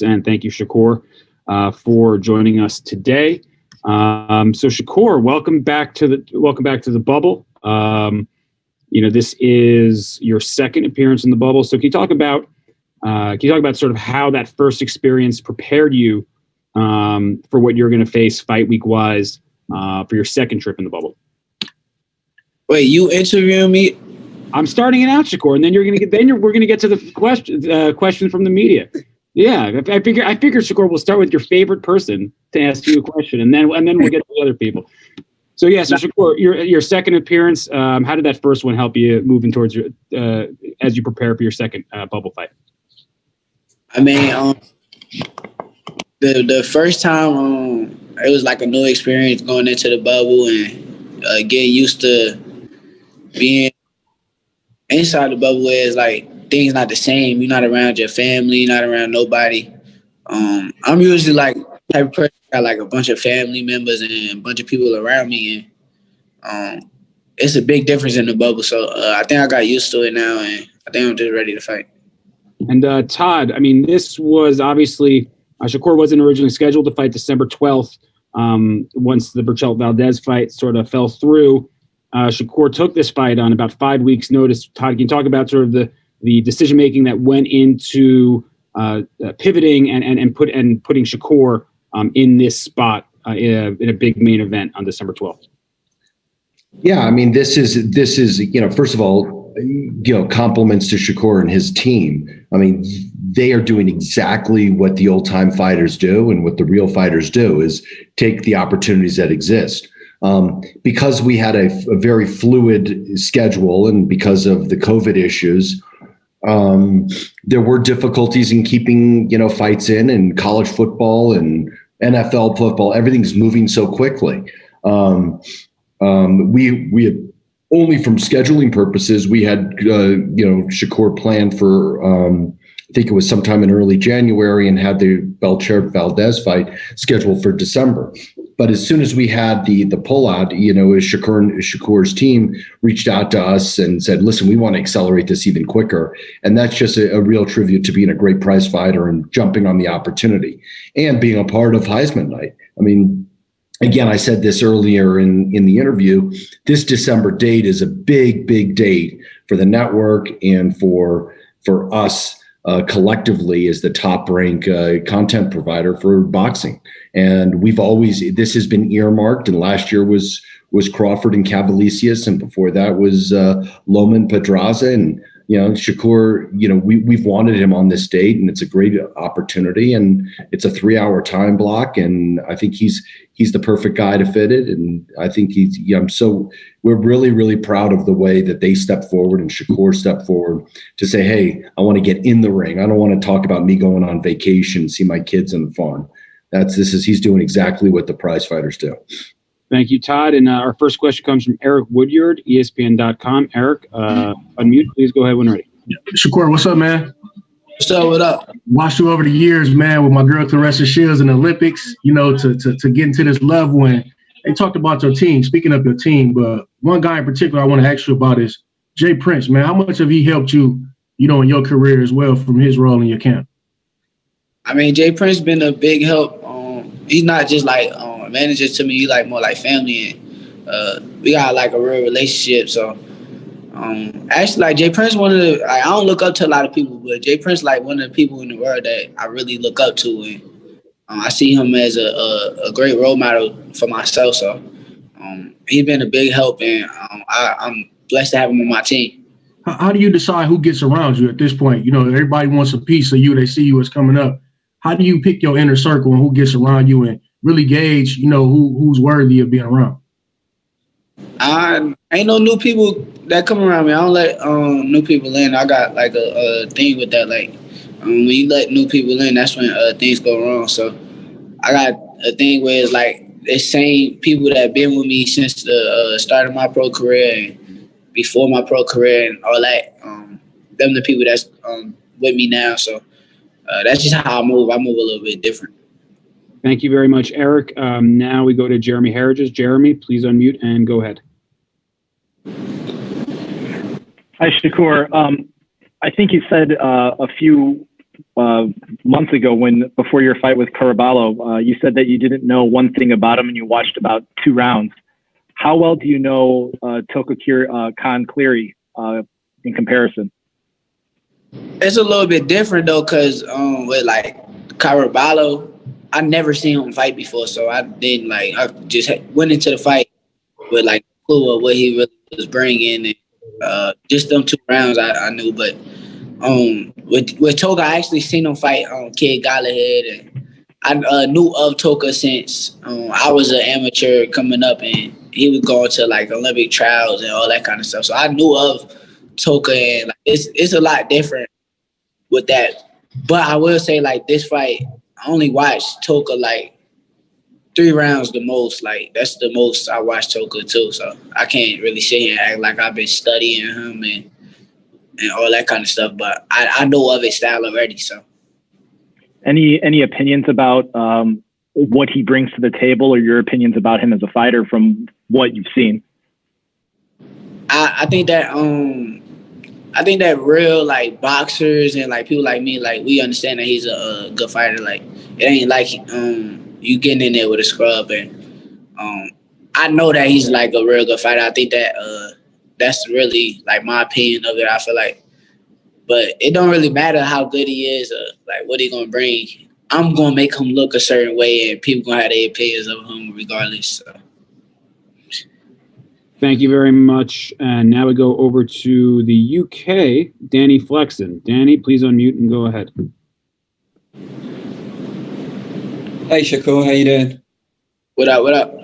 Grassroots, and thank you, Shakur, for joining us today. So Shakur, welcome back to the bubble. This is your second appearance in the bubble. So can you talk about sort of how that first experience prepared you for what you're going to face fight week wise for your second trip in the bubble? Wait, you interviewing me? I'm starting it out, Shakur, and then we're gonna get to the question from the media. Yeah, I figure Shakur, we'll start with your favorite person to ask you a question, and then we'll get to the other people. So yeah, so Shakur, your second appearance. How did that first one help you moving towards your as you prepare for your second bubble fight? I mean, the first time it was like a new experience going into the bubble and getting used to being inside the bubble where it's like things not the same. You're not around your family, you're not around nobody. I'm usually like type of person got like a bunch of family members and a bunch of people around me, and it's a big difference in the bubble. So I think I got used to it now, and I think I'm just ready to fight. And Todd, I mean, this was obviously Shakur wasn't originally scheduled to fight December 12th. Once the Berchelt Valdez fight sort of fell through, Shakur took this fight on about 5 weeks' notice. Todd, can you talk about sort of the decision making that went into pivoting and putting Shakur in this spot in a big main event on December 12th? Yeah, I mean, this is first of all, compliments to Shakur and his team. I mean, they are doing exactly what the old time fighters do and what the real fighters do is take the opportunities that exist. Because we had a very fluid schedule and because of the COVID issues, there were difficulties in keeping, fights in college football and NFL football. Everything's moving so quickly. We had only from scheduling purposes, we had, Shakur planned for, I think it was sometime in early January and had the Berchelt Valdez fight scheduled for December. But as soon as we had the pullout, Shakur's team reached out to us and said, listen, we want to accelerate this even quicker. And that's just a real tribute to being a great prize fighter and jumping on the opportunity and being a part of Heisman night. I mean, again, I said this earlier in the interview, this December date is a big, big date for the network and for us collectively as the top ranked content provider for boxing. And this has been earmarked, and last year was Crawford and Cavalisius, and before that was Loman Pedraza. And Shakur, we've wanted him on this date, and it's a great opportunity, and it's a 3-hour time block, and I think he's the perfect guy to fit it. And I think we're really, really proud of the way that they stepped forward and Shakur stepped forward to say, hey, I want to get in the ring. I don't want to talk about me going on vacation, see my kids on the farm. He's doing exactly what the prize fighters do. Thank you, Todd. And our first question comes from Eric Woodyard, ESPN.com. Eric, unmute. Please go ahead when ready. Shakur, what's up, man? What's up? What up? Watched you over the years, man, with my girl Claressa Shields in the Olympics, to get into this level. And they talked about your team, speaking of your team, but one guy in particular I want to ask you about is Jay Prince, man. How much have he helped you, in your career as well from his role in your camp? I mean, Jay Prince been a big help. He's not just like a manager to me. He's like more like family, and we got like a real relationship. So actually, like Jay Prince, I don't look up to a lot of people, but Jay Prince like one of the people in the world that I really look up to, and I see him as a great role model for myself. So he's been a big help, and I'm blessed to have him on my team. How do you decide who gets around you at this point? Everybody wants a piece of you. They see you as coming up. How do you pick your inner circle and who gets around you and really gauge, who's worthy of being around? I ain't no new people that come around me. I don't let new people in. I got like a thing with that. Like when you let new people in, that's when things go wrong. So I got a thing where it's like the same people that been with me since the start of my pro career and before my pro career and all that. Them the people that's with me now. So that's just how I move. I move a little bit different. Thank you very much, Eric. Now we go to Jeremy Harridges. Jeremy, please unmute and go ahead. Hi, Shakur. I think you said a few months ago before your fight with Caraballo, you said that you didn't know one thing about him and you watched about 2 rounds. How well do you know Toka Khan Clary in comparison? It's a little bit different though, cause with like Caraballo, I never seen him fight before, so I didn't I just went into the fight with like clue of what he really was bringing, and just them 2 rounds I knew. But with Toka, I actually seen him fight Kid Galahad, and I knew of Toka since I was an amateur coming up, and he would go to like Olympic trials and all that kind of stuff. So I knew of Toka, and like, it's a lot different with that. But I will say, like, this fight, I only watched Toka like 3 rounds the most. Like, that's the most I watched Toka too. So I can't really sit here and act like I've been studying him and all that kind of stuff. But I know of his style already. So any opinions about what he brings to the table, or your opinions about him as a fighter from what you've seen? I think that real like boxers and like people like me, like we understand that he's a good fighter. Like it ain't like you getting in there with a scrub, and I know that he's like a real good fighter. I think that that's really like my opinion of it. I feel like, but it don't really matter how good he is or like what he gonna bring. I'm gonna make him look a certain way, and people gonna have their opinions of him regardless. So. Thank you very much. And now we go over to the UK, Danny Flexen. Danny, please unmute and go ahead. Hey, Shakur, how you doing? What up, what up?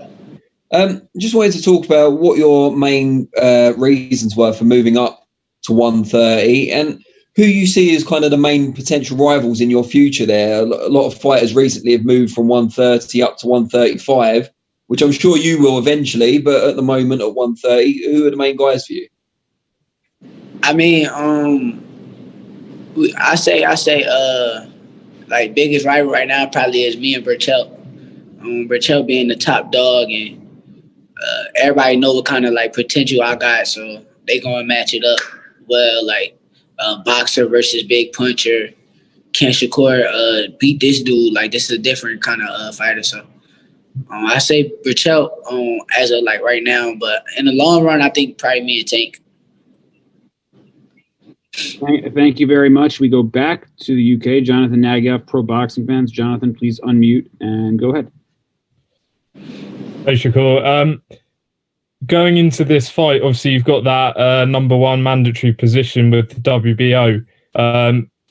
Just wanted to talk about what your main reasons were for moving up to 130 and who you see as kind of the main potential rivals in your future there. A lot of fighters recently have moved from 130 up to 135, which I'm sure you will eventually, but at the moment at 130, who are the main guys for you? I mean, I say, like biggest rival right now probably is me and Burchell. Burchell being the top dog, and everybody know what kind of like potential I got, so they gonna match it up well. Like boxer versus big puncher. Can Shakur beat this dude? Like this is a different kind of fighter, so. I say Burchell as of like right now, but in the long run, I think probably me and Tank. Thank you very much. We go back to the UK. Jonathan Nagav, Pro Boxing Fans. Jonathan, please unmute and go ahead. Hey, Shakur. Going into this fight, obviously you've got that #1 mandatory position with the WBO.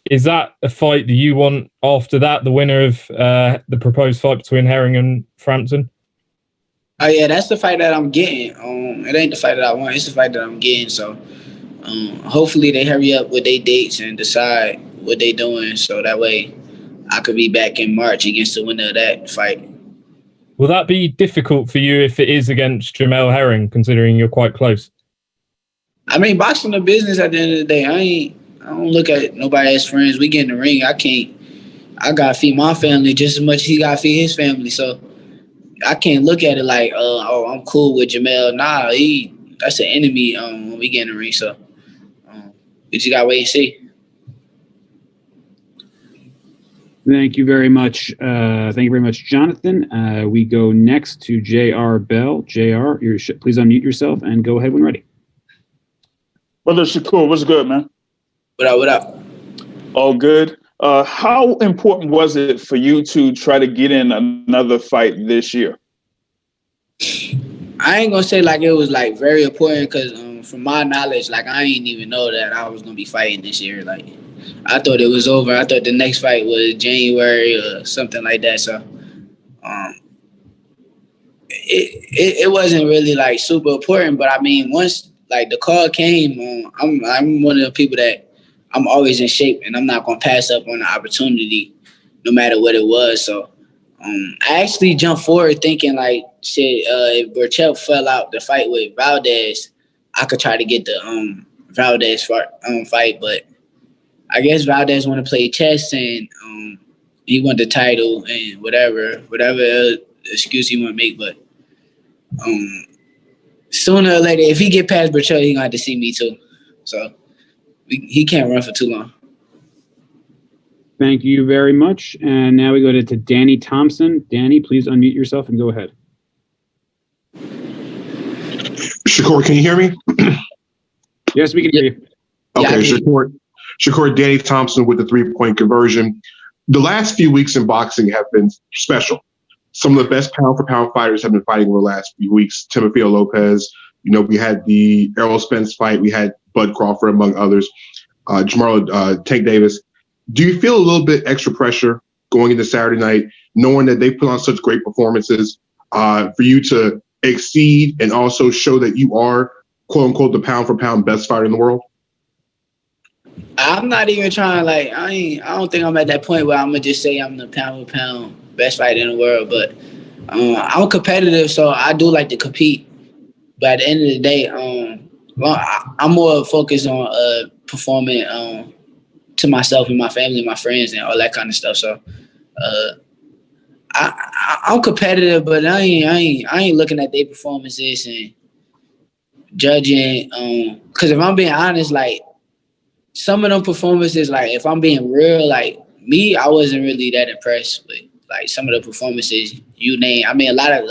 Is that a fight that you want after that, the winner of the proposed fight between Herring and Frampton? Oh, yeah, that's the fight that I'm getting. It ain't the fight that I want. It's the fight that I'm getting. So hopefully they hurry up with their dates and decide what they doing so that way I could be back in March against the winner of that fight. Will that be difficult for you if it is against Jamel Herring, considering you're quite close? I mean, boxing a business at the end of the day. I don't look at nobody as friends. We get in the ring. I got to feed my family just as much as he got to feed his family. So I can't look at it like, oh, I'm cool with Jamel. Nah, that's an enemy when we get in the ring. So we just got to wait and see. Thank you very much. Thank you very much, Jonathan. We go next to J.R. Bell. J.R., please unmute yourself and go ahead when ready. Brother Shakur, what's good, man? What up? All good. How important was it for you to try to get in another fight this year? I ain't gonna say like it was like very important because from my knowledge, like I didn't even know that I was gonna be fighting this year. Like I thought it was over. I thought the next fight was January or something like that. So it wasn't really like super important. But I mean, once like the call came, I'm one of the people that I'm always in shape, and I'm not gonna pass up on the opportunity, no matter what it was. So I actually jumped forward thinking like, shit, if Burchell fell out the fight with Valdez, I could try to get the Valdez fight. But I guess Valdez want to play chess, and he want the title and whatever excuse he want to make. But sooner or later, if he get past Burchell, he gonna have to see me too. So he can't run for too long. Thank you very much. And now we go to Danny Thompson. Danny, please unmute yourself and go ahead. Shakur, can you hear me? Yes, we can hear you. Okay, Shakur, Danny Thompson with the 3-point conversion. The last few weeks in boxing have been special. Some of the best pound-for-pound fighters have been fighting over the last few weeks. Timofeo Lopez, we had the Errol Spence fight. We had Bud Crawford, among others. Jamaro Tank Davis. Do you feel a little bit extra pressure going into Saturday night, knowing that they put on such great performances, for you to exceed and also show that you are, quote unquote, the pound-for-pound best fighter in the world? I'm not even trying, I don't think I'm at that point where I'm going to just say I'm the pound-for-pound best fighter in the world, but I'm competitive, so I do like to compete. But at the end of the day, I'm more focused on performing to myself and my family and my friends and all that kind of stuff. So I'm competitive, but I ain't looking at their performances and judging. Because if I'm being honest, some of them performances, if I'm being real, me, I wasn't really that impressed with some of the performances you name. I mean, a lot of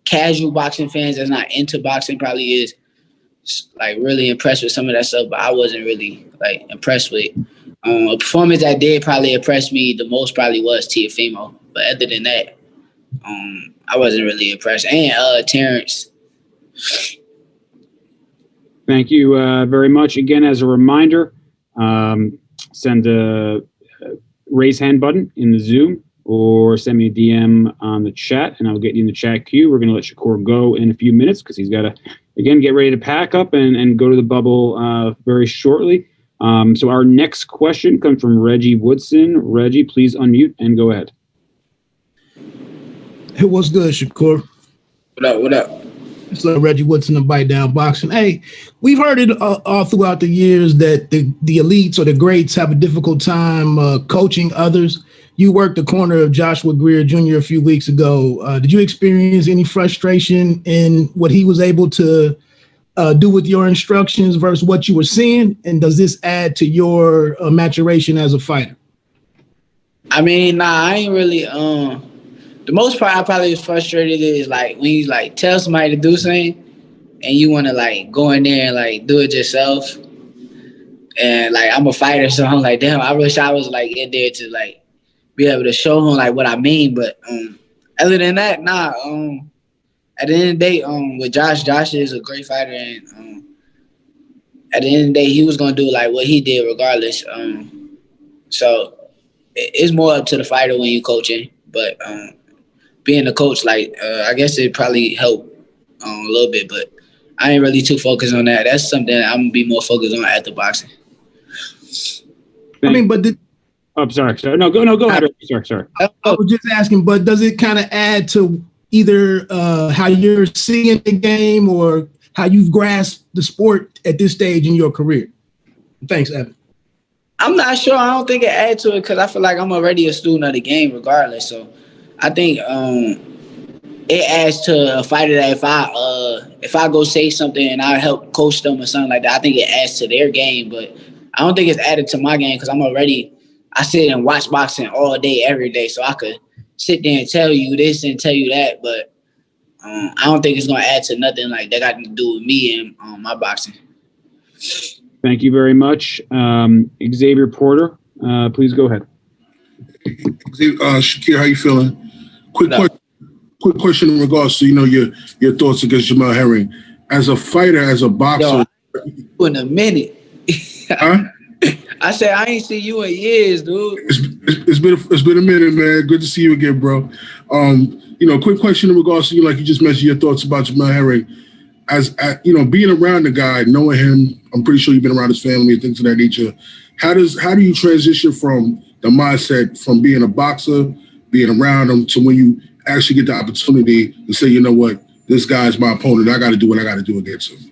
casual boxing fans that's not into boxing probably is really impressed with some of that stuff, but I wasn't really impressed with. A performance that did probably impress me the most probably was Teofimo, but other than that, I wasn't really impressed. And Terrence. Thank you very much. Again, as a reminder, send a raise hand button in the Zoom or send me a DM on the chat, and I'll get you in the chat queue. We're going to let Shakur go in a few minutes because he's got to, again, get ready to pack up and go to the bubble very shortly. So our next question comes from Reggie Woodson. Reggie, please unmute and go ahead. Hey, what's good, Shakur? What up? It's Reggie Woodson of Bite Down Boxing. Hey, we've heard it all throughout the years that the elites or the greats have a difficult time coaching others. You worked the corner of Joshua Greer Jr. a few weeks ago. Did you experience any frustration in what he was able to do with your instructions versus what you were seeing? And does this add to your maturation as a fighter? I mean, I ain't really. The most part I probably was frustrated is when you tell somebody to do something and you want to go in there and do it yourself. And I'm a fighter, so I'm damn, I wish I was in there to be able to show him what I mean. But other than that, nah. At the end of the day, with Josh is a great fighter, and at the end of the day, he was gonna do what he did regardless. So it's more up to the fighter when you coaching, but being a coach, I guess it probably helped a little bit, but I ain't really too focused on that. That's something I'm gonna be more focused on at the boxing. I mean, but sorry. No, go ahead. Sorry. I was just asking, but does it kind of add to either how you're seeing the game or how you've grasped the sport at this stage in your career? Thanks, Evan. I'm not sure. I don't think it adds to it because I feel like I'm already a student of the game regardless. So I think it adds to a fighter that if I go say something and I help coach them or something like that, I think it adds to their game. But I don't think it's added to my game because I sit and watch boxing all day, every day. So I could sit there and tell you this and tell you that, but I don't think it's going to add to nothing that got to do with me and my boxing. Thank you very much. Xavier Porter, please go ahead. Shakir, how you feeling? Quick question in regards to your thoughts against Jamel Herring. As a fighter, as a boxer. Yo, in a minute. Huh? I said I ain't seen you in years, dude. It's been a minute, man. Good to see you again, bro. Quick question in regards to you just mentioned your thoughts about Jamel Herring. As being around the guy, knowing him, I'm pretty sure you've been around his family and things of that nature. How do you transition from the mindset from being a boxer, being around him, to when you actually get the opportunity to say, you know what, this guy's my opponent. I got to do what I got to do against him.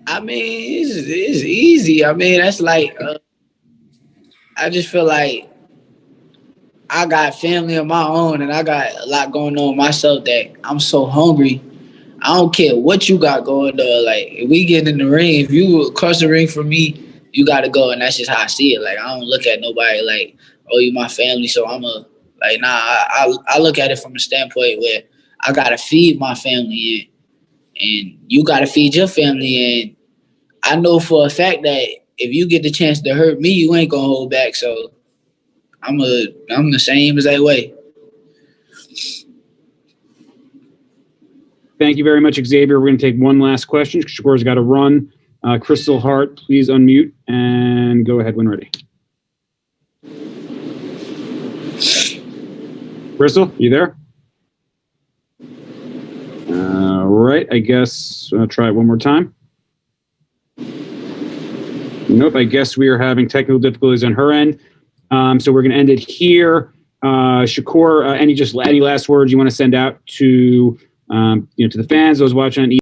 I mean, it's easy. I mean, that's I just feel like I got family of my own and I got a lot going on myself that I'm so hungry. I don't care what you got going on. If we get in the ring, if you across the ring from me, you got to go, and that's just how I see it. Like, I don't look at nobody like, oh, you my family, so I'm a, like, nah, I look at it from a standpoint where I got to feed my family, and you got to feed your family, and I know for a fact that if you get the chance to hurt me, you ain't going to hold back, so I'm the same as that way. Thank you very much, Xavier. We're going to take one last question. Shakur's got to run. Crystal Hart, please unmute and go ahead when ready. Crystal, you there? All right, I guess I'll try it one more time. Nope, I guess we are having technical difficulties on her end. So we're going to end it here. Shakur, any last words you want to send out to to the fans, those watching on